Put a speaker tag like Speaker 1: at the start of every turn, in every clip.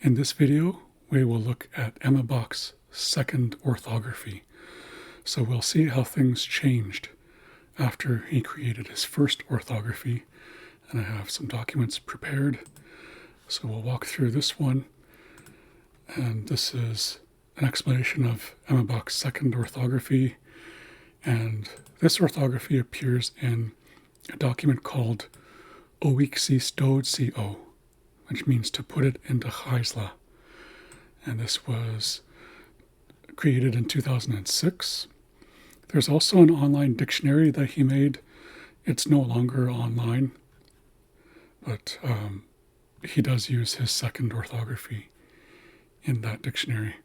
Speaker 1: In this video, we will look at Emmon Bach's second orthography. So we'll see how things changed after he created his first orthography. And I have some documents prepared. So we'll walk through this one. And this is an explanation of Emmon Bach's second orthography. And this orthography appears in a document called Oixistodco, which means to put it into isla. And this was created in 2006. There's also an online dictionary that he made. It's no longer online, but he does use his second orthography in that dictionary.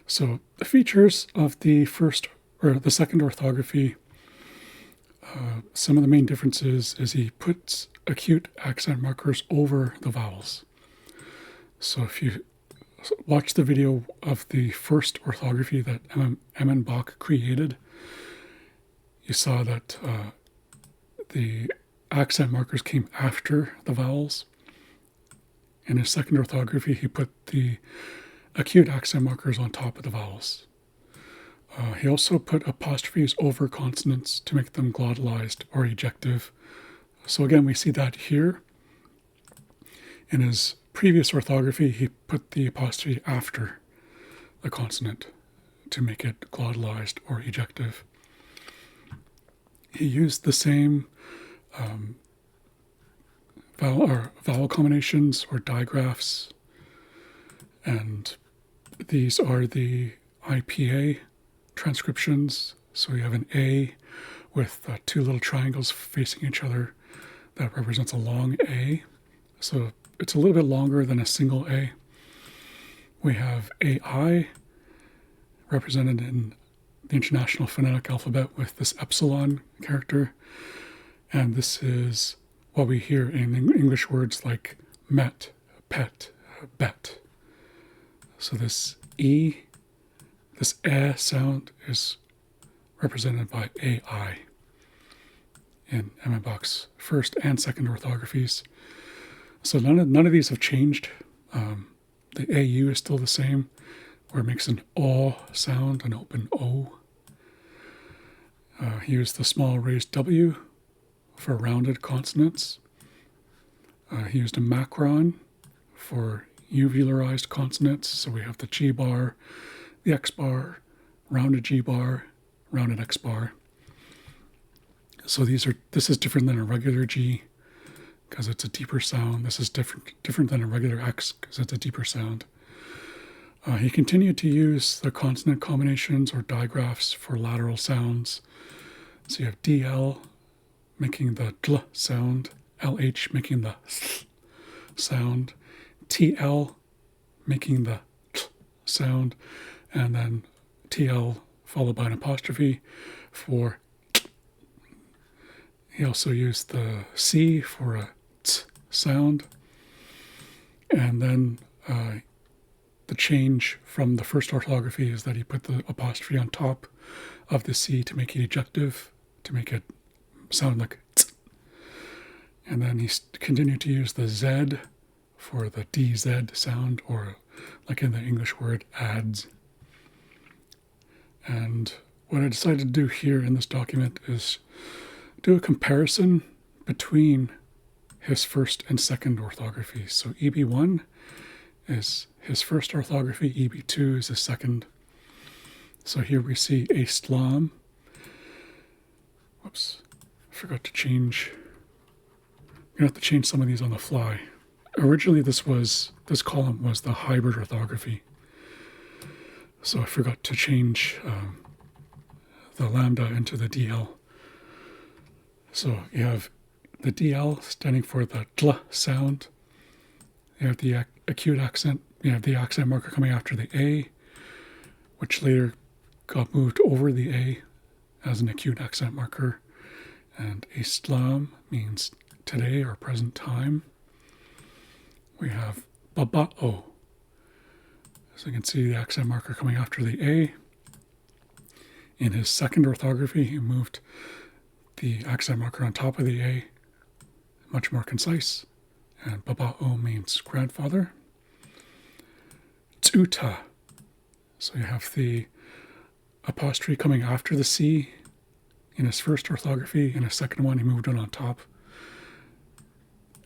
Speaker 1: So the features of the second orthography, some of the main differences is he puts acute accent markers over the vowels. So if you watch the video of the first orthography that Emmon Bach created, you saw that the accent markers came after the vowels. In his second orthography, he put the acute accent markers on top of the vowels. He also put apostrophes over consonants to make them glottalized or ejective. So again, we see that here. In his previous orthography, he put the apostrophe after the consonant to make it glottalized or ejective. He used the same vowel combinations or digraphs, and these are the IPA transcriptions. So you have an A with two little triangles facing each other. That represents a long A. So it's a little bit longer than a single A. We have AI, represented in the International Phonetic Alphabet with this epsilon character. And this is what we hear in English words like met, pet, bet. So this E, this sound is represented by AI in Emmon Bach's first and second orthographies. So none of these have changed. The AU is still the same, where it makes an O sound, an open O. He used the small raised W for rounded consonants. He used a macron for uvularized consonants. So we have the G bar, the X bar, rounded G bar, rounded X bar. So this is different than a regular G because it's a deeper sound. This is different than a regular X because it's a deeper sound. He continued to use the consonant combinations or digraphs for lateral sounds. So you have DL making the dl sound, LH making the sound, TL making the sound, and then TL followed by an apostrophe for. He also used the C for a t sound. And then the change from the first orthography is that he put the apostrophe on top of the C to make it ejective, to make it sound like t. And then he continued to use the Z for the DZ sound, or like in the English word ads. And what I decided to do here in this document is do a comparison between his first and second orthography. So EB1 is his first orthography, EB2 is his second. So here we see a slam. Whoops, I forgot to change. I'm going to have to change some of these on the fly. Originally this column was the hybrid orthography. So I forgot to change the lambda into the DL. So you have the DL standing for the dl sound. You have the acute accent. You have the accent marker coming after the A, which later got moved over the A as an acute accent marker. And Islam means today or present time. We have baba'o. So you can see the accent marker coming after the A. In his second orthography, he moved the accent marker on top of the A, much more concise. And baba'o means grandfather. T'uta. So you have the apostrophe coming after the C in his first orthography. In his second one, he moved it on top.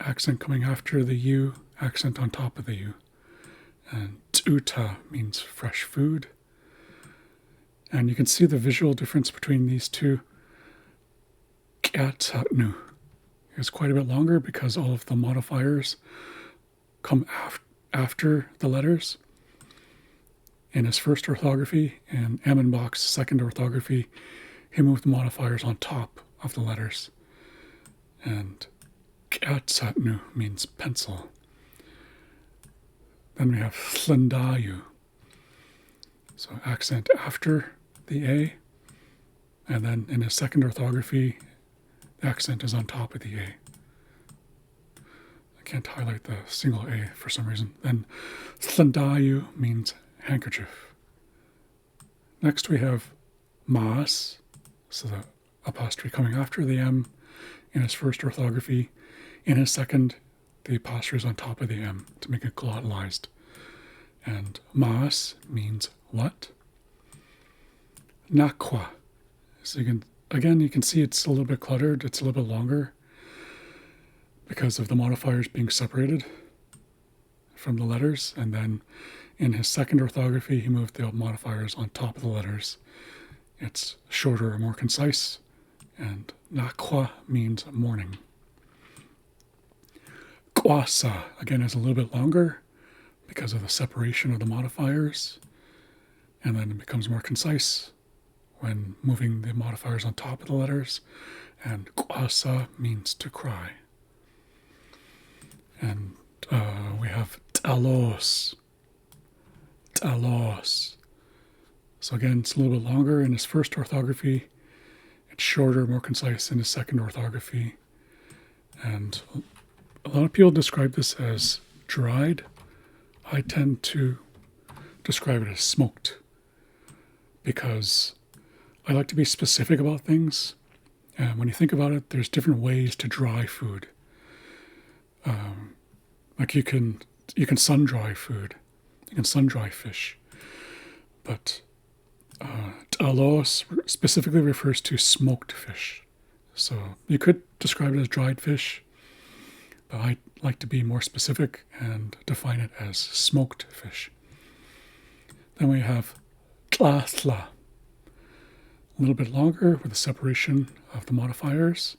Speaker 1: Accent coming after the U, accent on top of the U. And T'uta means fresh food. And you can see the visual difference between these two. K'atsatnu is quite a bit longer because all of the modifiers come after the letters. In his first orthography and Emmon Bach's second orthography, he moved the modifiers on top of the letters. And K'atsatnu means pencil. Then we have Thlendayu. So accent after the A, and then in his second orthography, the accent is on top of the A. I can't highlight the single A for some reason. Then Thlendayu means handkerchief. Next we have Mas, so the apostrophe coming after the M in his first orthography. In his second, the apostrophe is on top of the M to make it glottalized. And Mas means what? Nakwa. So you can see it's a little bit cluttered. It's a little bit longer because of the modifiers being separated from the letters. And then in his second orthography, he moved the modifiers on top of the letters. It's shorter and more concise. And Nakwa means morning. Kwasa, again, is a little bit longer because of the separation of the modifiers. And then it becomes more concise when moving the modifiers on top of the letters. And kwasa means to cry. And we have talos. Talos. So again, it's a little bit longer in his first orthography. It's shorter, more concise in his second orthography. And a lot of people describe this as dried. I tend to describe it as smoked because I like to be specific about things. And when you think about it, there's different ways to dry food. Like you can sun dry food, you can sun dry fish, but talos specifically refers to smoked fish. So you could describe it as dried fish, but I like to be more specific and define it as smoked fish. Then we have tlathla, a little bit longer with the separation of the modifiers,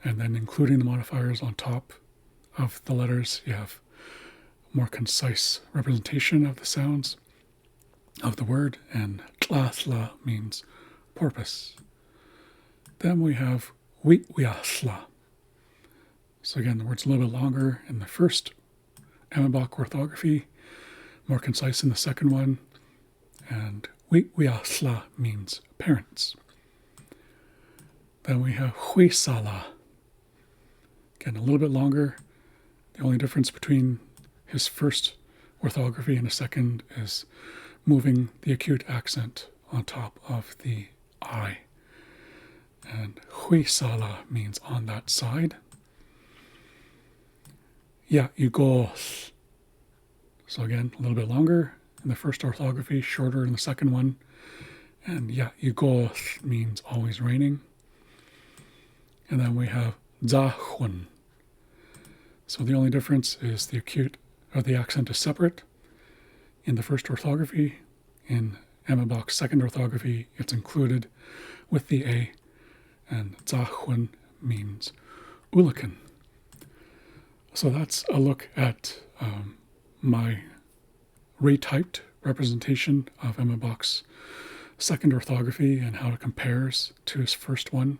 Speaker 1: and then including the modifiers on top of the letters. You have more concise representation of the sounds of the word, and tlathla means porpoise. Then we have wiasla. So again, the word's a little bit longer in the first Emmon Bach orthography, more concise in the second one, and wiasla means parents. Then we have huisala. Again, a little bit longer. The only difference between his first orthography and his second is moving the acute accent on top of the I. And huisala means on that side. Yeah, you go. So again, a little bit longer in the first orthography, shorter in the second one. And yeah, you go means always raining. And then we have zahun. So the only difference is the acute or the accent is separate in the first orthography. In Emmon Bach's second orthography, it's included with the A. And zahun means ulakan. So that's a look at my retyped representation of Emmon Bach's second orthography and how it compares to his first one.